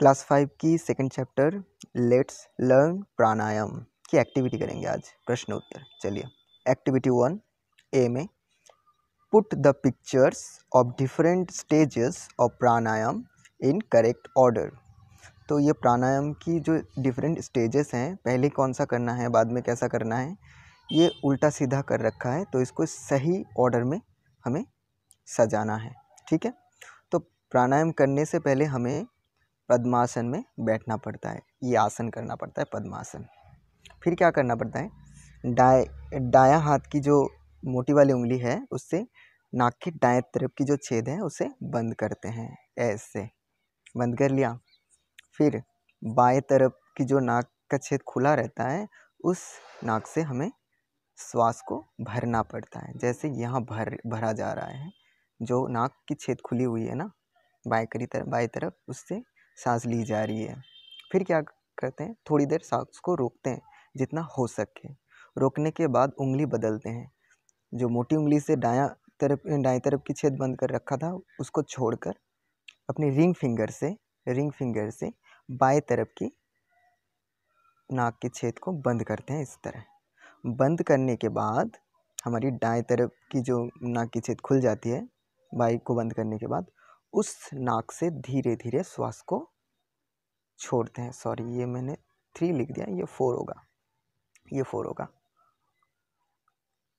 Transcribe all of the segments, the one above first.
Class 5 की second chapter let's learn प्राणायाम की activity करेंगे आज। प्रश्न उत्तर। चलिए, एक्टिविटी 1 ए में put the pictures of different stages of pranayama in correct order. तो ये प्राणायाम की जो डिफरेंट स्टेजेस हैं, पहले कौन सा करना है, बाद में कैसा करना है, ये उल्टा सीधा कर रखा है, तो इसको सही ऑर्डर में हमें सजाना है। ठीक है, तो प्राणायाम करने से पहले हमें पद्मासन में बैठना पड़ता है, ये आसन करना पड़ता है पद्मासन। फिर क्या करना पड़ता है, दायां हाथ की जो मोटी वाली उंगली है उससे नाक के दाएं तरफ की जो छेद है उसे बंद करते हैं, ऐसे बंद कर लिया। फिर बाएं तरफ की जो नाक का छेद खुला रहता है उस नाक से हमें श्वास को भरना पड़ता है, जैसे यहाँ भरा जा रहा है। जो नाक की छेद खुली हुई है ना बाएं तरफ, उससे सांस ली जा रही है। फिर क्या करते हैं, थोड़ी देर सांस को रोकते हैं जितना हो सके। रोकने के बाद उंगली बदलते हैं, जो मोटी उंगली से दाएं तरफ की छेद बंद कर रखा था उसको छोड़कर अपनी रिंग फिंगर से बाएं तरफ की नाक के छेद को बंद करते हैं। इस तरह बंद करने के बाद हमारी दाएं तरफ की जो नाक की छेद खुल जाती है, बाएं को बंद करने के बाद उस नाक से धीरे धीरे श्वास को छोड़ते हैं। सॉरी, ये मैंने 3 लिख दिया, ये 4 होगा,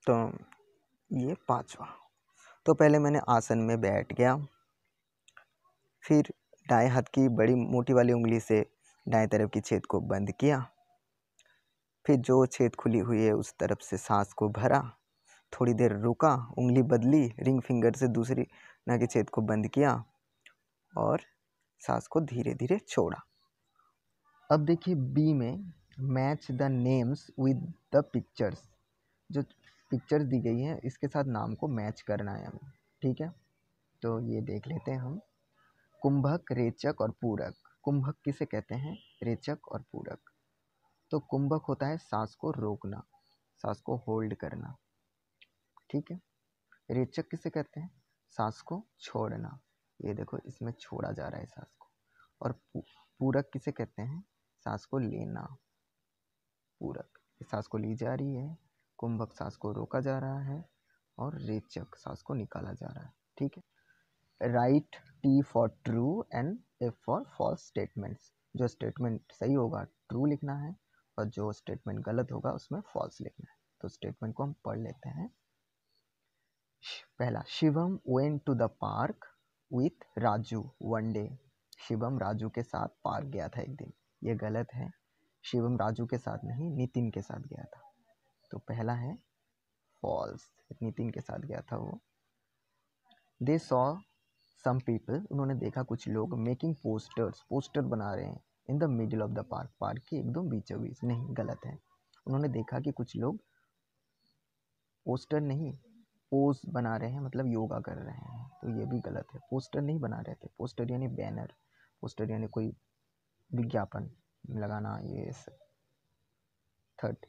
तो ये 5वां। तो पहले मैंने आसन में बैठ गया, फिर दाएं हाथ की बड़ी मोटी वाली उंगली से दाएं तरफ की छेद को बंद किया, फिर जो छेद खुली हुई है उस तरफ से सांस को भरा, थोड़ी देर रुका, उंगली बदली, रिंग फिंगर से दूसरी नाक की छेद को बंद किया और सांस को धीरे धीरे छोड़ा। अब देखिए बी में match the names with the pictures. जो पिक्चर्स दी गई है इसके साथ नाम को मैच करना है हमें। ठीक है, तो ये देख लेते हैं हम। कुंभक, रेचक और पूरक। कुंभक किसे कहते हैं, रेचक और पूरक। तो कुंभक होता है सांस को रोकना, सांस को होल्ड करना। ठीक है, रेचक किसे कहते हैं, सांस को छोड़ना। ये देखो इसमें छोड़ा जा रहा है सांस को। और पूरक किसे कहते हैं, सांस को लेना। पूरक सांस को ली जा रही है, कुंभक सांस को रोका जा रहा है और रेचक सांस को निकाला जा रहा है। ठीक है, right T for true and F for false statements. जो स्टेटमेंट सही होगा ट्रू लिखना है और जो स्टेटमेंट गलत होगा उसमें फॉल्स लिखना है। तो स्टेटमेंट को हम पढ़ लेते हैं। पहला, Shivam went to the park with Raju one day. Shivam Raju के साथ पार्क गया था एक दिन। ये गलत है, शिवम राजू के साथ नहीं नितिन के साथ गया था। तो पहला है फॉल्स, नितिन के साथ गया था वो। दे सॉ सम पीपल, उन्होंने देखा कुछ लोग मेकिंग पोस्टर बना रहे हैं in the middle of the park, park के एकदम बीचों बीच। नहीं, गलत है। उन्होंने देखा कि कुछ लोग पोस्टर नहीं पोज बना रहे हैं, मतलब योगा कर रहे हैं, तो ये भी गलत है। पोस्टर नहीं बना रहे थे, पोस्टर यानी बैनर, पोस्टर यानी कोई विज्ञापन लगाना, ये सब। Third,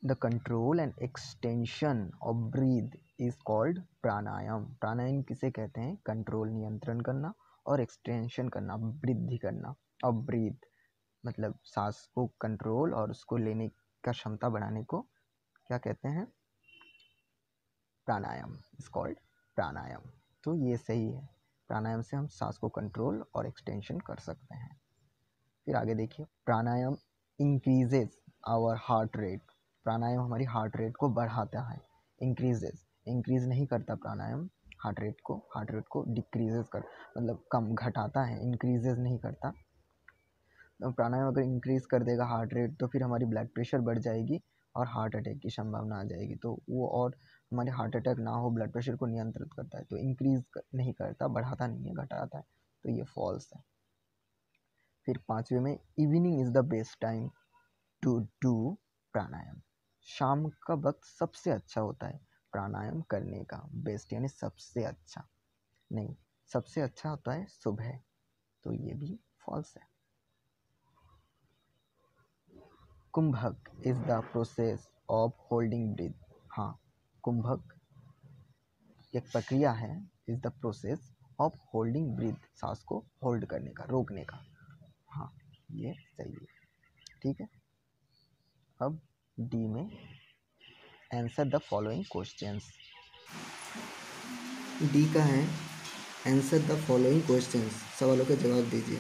the control and extension of breath is called pranayama. प्राणायाम किसे कहते हैं, कंट्रोल नियंत्रण करना और एक्सटेंशन करना, वृद्धि करना। और ब्रीथ मतलब सांस को कंट्रोल और उसको लेने का क्षमता बढ़ाने को क्या कहते हैं, प्राणायाम इज कॉल्ड प्राणायाम। तो ये सही है, प्राणायाम से हम सांस को कंट्रोल और एक्सटेंशन कर सकते हैं। फिर आगे देखिए, प्राणायाम इंक्रीजेज आवर हार्ट रेट। प्राणायाम हमारी हार्ट रेट को बढ़ाता है। इंक्रीज नहीं करता प्राणायाम हार्ट रेट को डिक्रीजेज कर, मतलब कम घटाता है, इंक्रीजेज नहीं करता। तो प्राणायाम अगर इंक्रीज कर देगा हार्ट रेट तो फिर हमारी ब्लड प्रेशर बढ़ जाएगी और हार्ट अटैक की संभावना आ जाएगी। तो वो, और हमारे हार्ट अटैक ना हो, ब्लड प्रेशर को नियंत्रित करता है। तो इंक्रीज नहीं करता, बढ़ाता नहीं है, घटाता है। तो ये फॉल्स है। फिर 5वें में, evening is the best time to do pranayama. शाम का वक्त सबसे अच्छा होता है प्राणायाम करने का। बेस्ट यानी सबसे अच्छा नहीं, सबसे अच्छा होता है सुबह। तो ये भी फॉल्स है। Kumbhak is the process of holding breath. हाँ, कुंभक एक प्रक्रिया है, is the process of holding breath, सांस को होल्ड करने का, रोकने का। हाँ, ये सही है, ठीक है। अब डी में answer the following questions. D का है आंसर द फॉलोइंग क्वेश्चंस, सवालों के जवाब दीजिए।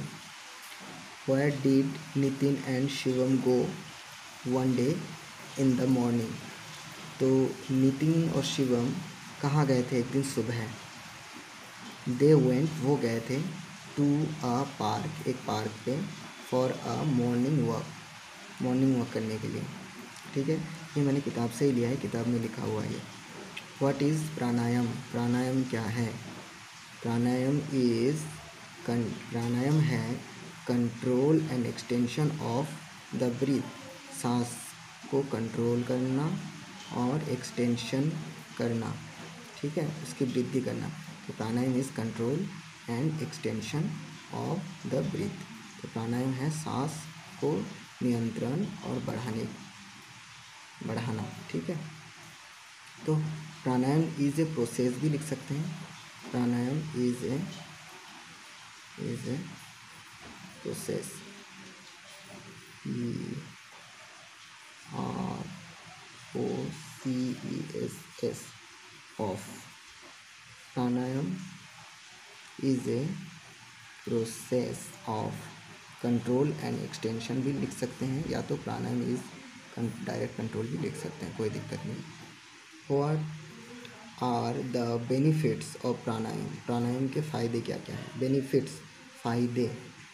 Where did Nitin and Shivam go one day in the morning. तो नितिन और शिवम कहाँ गए थे एक दिन सुबह। दे वेंट, वो गए थे, टू अ पार्क, एक पार्क पे, फॉर अ मॉर्निंग वॉक करने के लिए, ठीक है। ये मैंने किताब से ही लिया है, किताब में लिखा हुआ है। व्हाट इज़ प्राणायाम, प्राणायाम क्या है। प्राणायाम प्राणायाम है control and extension of the breath, सांस को कंट्रोल करना और एक्सटेंशन करना, ठीक है, उसकी वृद्धि करना। तो pranayama is control and extension of the breath. तो प्राणायाम है सांस को नियंत्रण और बढ़ाना, ठीक है। तो प्राणायाम इज़ ए प्रोसेस भी लिख सकते हैं। Pranayama is a process, PROCESS of. Pranayama is a process of control and extension भी लिख सकते हैं, या तो प्राणायाम इज़ डायरेक्ट कंट्रोल भी लिख सकते हैं, कोई दिक्कत नहीं। What are the benefits of pranayama, प्राणायाम के फ़ायदे क्या क्या हैं। बेनिफिट्स, फ़ायदे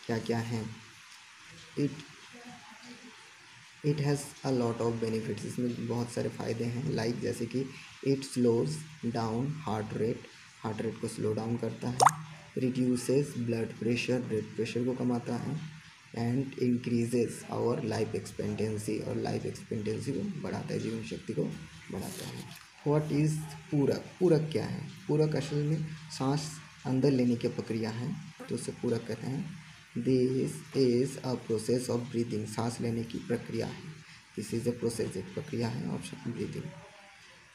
क्या क्या हैं। It has a lot of benefits, इसमें बहुत सारे फ़ायदे हैं। लाइक जैसे कि it slows down heart rate को स्लो डाउन करता है। रिड्यूसेस ब्लड प्रेशर को कमाता है। And increases our life expectancy, और लाइफ एक्सपेक्टेंसी को बढ़ाता है, जीवन शक्ति को बढ़ाता है। व्हाट इज़ पूरक, पूरक क्या है। पूरक असल में सांस अंदर लेने की प्रक्रिया है, तो उसे पूरक कहते हैं। This is a process of breathing, सांस लेने की प्रक्रिया है। दिस इज़ अ प्रोसेस, एक प्रक्रिया है, option breathing.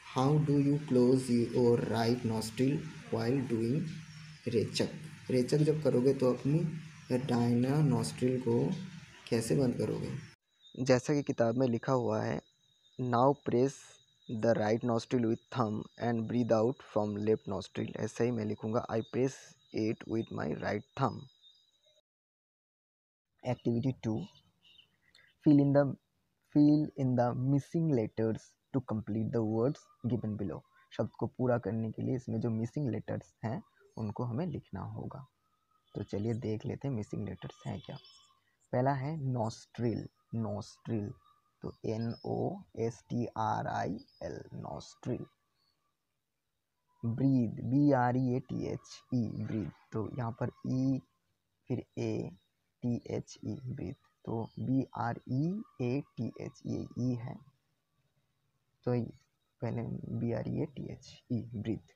How do you close your right nostril while doing rechak, रेचक जब करोगे तो अपनी दाहिना नॉस्ट्रिल को कैसे बंद करोगे। जैसा कि किताब में लिखा हुआ है, now press the right nostril with थम and breathe out from left nostril. ऐसे ही मैं लिखूँगा, आई press it with my right थम। Activity 2, fill in the missing letters to complete the words given below। शब्द को पूरा करने के लिए इसमें जो मिसिंग लेटर्स हैं उनको हमें लिखना होगा। तो चलिए देख लेते हैं मिसिंग लेटर्स हैं क्या। पहला है नॉस्ट्रिल, नॉस्ट्रिल, तो NOSTRIL, nostril. Breathe, BREATHE, breathe, तो यहाँ पर E फिर ATHE, ब्रीथ, तो BREATH, ये ई है, तो पहले BREATHE, ब्रीथ।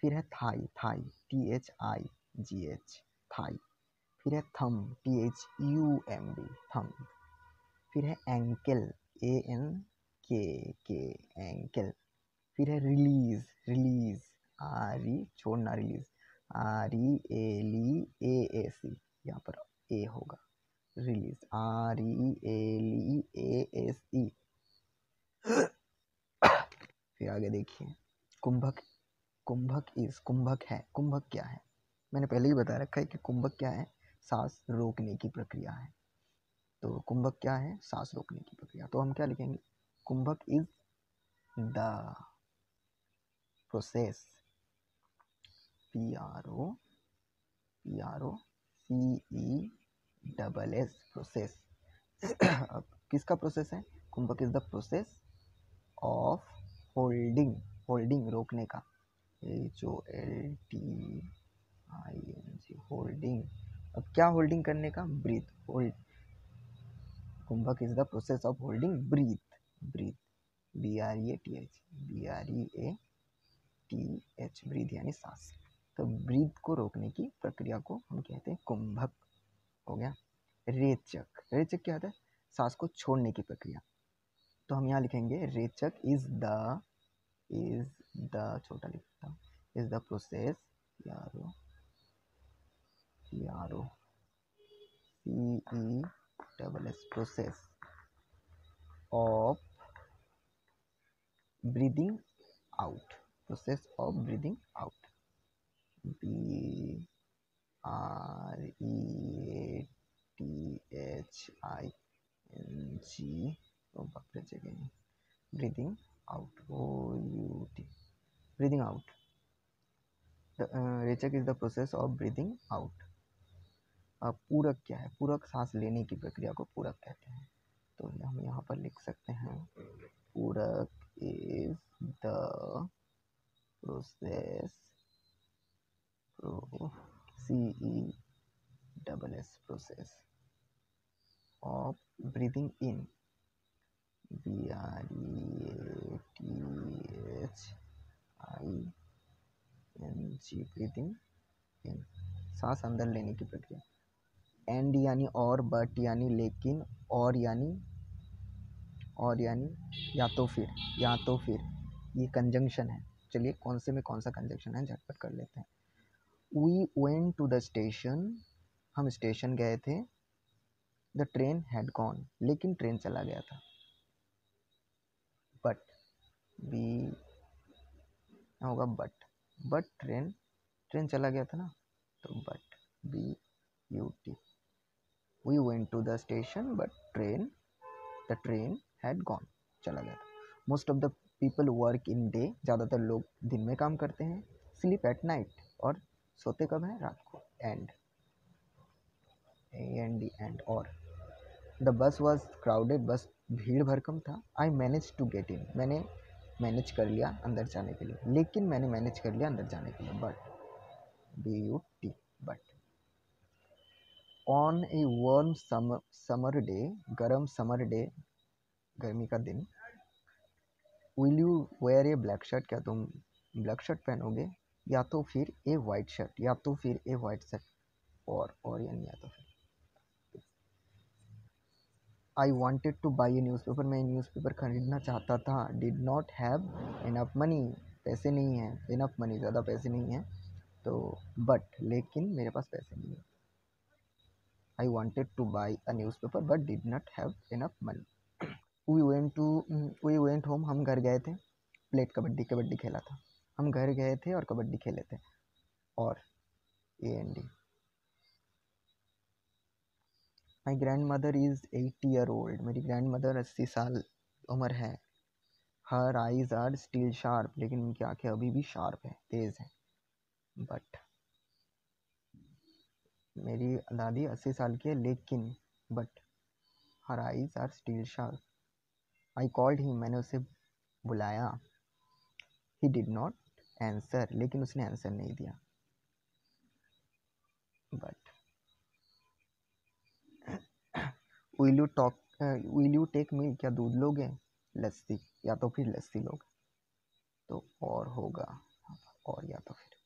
फिर है थाई, थाई, THIGH, थाई। फिर है थम, THUMB, थम। फिर है एंकल, ANKK, एंकल। फिर है रिलीज, रिलीज, छोड़ना, रिलीज, RELEASE, यहाँ पर ए होगा, रिलीज, RELEASE। फिर आगे देखिए, कुंभक, कुंभक है, कुंभक क्या है। मैंने पहले ही बता रखा है कि कुंभक क्या है, सांस रोकने की प्रक्रिया है। तो कुंभक क्या है, सांस रोकने की प्रक्रिया। तो हम क्या लिखेंगे, kumbhak is the process, PROCESS, process. अब किसका प्रोसेस है, kumbhak is the process of holding, holding रोकने का, HOLDING, होल्डिंग। अब क्या होल्डिंग करने का, breath, hold. Kumbhak is the process of holding breath, breath, BREATH, breath यानी सांस। तो ब्रीथ को रोकने की प्रक्रिया को हम कहते हैं कुंभक, हो गया। रेचक, रेचक क्या होता है, सांस को छोड़ने की प्रक्रिया। तो हम यहाँ लिखेंगे रेचक इज द छोटा लिखता हूँ, is the process, PROCES process of breathing out, process of breathing out, BREATHING, oh बाप रे जगह नहीं, breathing out, OUT, breathing out. Rechak is the process of breathing out. पूरक क्या है? पूरक सांस लेने की प्रक्रिया को पूरक कहते हैं. तो हम यहाँ पर लिख सकते हैं पूरक is the process, CESS process of breathing in, BREATHING, breathing in, सांस अंदर लेने की प्रक्रिया. एंड यानी और, बट यानी लेकिन, और यानी या तो फिर, ये कंजंक्शन है. चलिए कौन से में कौन सा कंजंक्शन है झटपट कर लेते हैं. We went to the station, हम स्टेशन गए थे. द ट्रेन हैड गॉन, लेकिन ट्रेन चला गया था. बट बी होगा बट ट्रेन चला गया था ना, तो but BUT. We went to the station but the train had gone, चला गया था. Most of the people work in day, ज़्यादातर लोग दिन में काम करते हैं. स्लीप एट नाइट, और सोते कब हैं? रात को. एंड एंड और. The bus was crowded, bus भीड़ भरकम था. I manage to get in, मैंने मैनेज कर लिया अंदर जाने के लिए, लेकिन मैंने मैनेज कर लिया अंदर जाने के लिए. But BUT, but. On a warm summer day, गर्म समर डे, गर्मी का दिन. Will you wear a black shirt, क्या तुम ब्लैक शर्ट पहनोगे? या तो फिर ए वाइट शर्ट, और यानी या तो फिर. आई wanted to by A news paper, मैं न्यूज़पेपर खरीदना चाहता था. Did not have enough money, पैसे नहीं हैं. इनफ मनी, ज़्यादा पैसे नहीं हैं. तो बट, लेकिन मेरे पास पैसे नहीं है. I wanted to buy a newspaper but did not have enough money. We went home, हम घर गए थे. प्लेट कबड्डी खेला था. हम घर गए थे और कबड्डी खेले थे. और AND. My grandmother is 80 year old, मेरी ग्रैंड मदर 80 साल उम्र है. Her eyes are still sharp, लेकिन उनकी आंखें अभी भी शार्प है, तेज है. बट मेरी दादी 80 साल की है, लेकिन but her eyes are still sharp. I called him, मैंने उसे बुलाया. ही डिड नॉट आंसर, लेकिन उसने आंसर नहीं दिया. But will you take milk, क्या दूध लोगे? लस्सी, या तो फिर लस्सी लोगे. तो और होगा, और या तो फिर.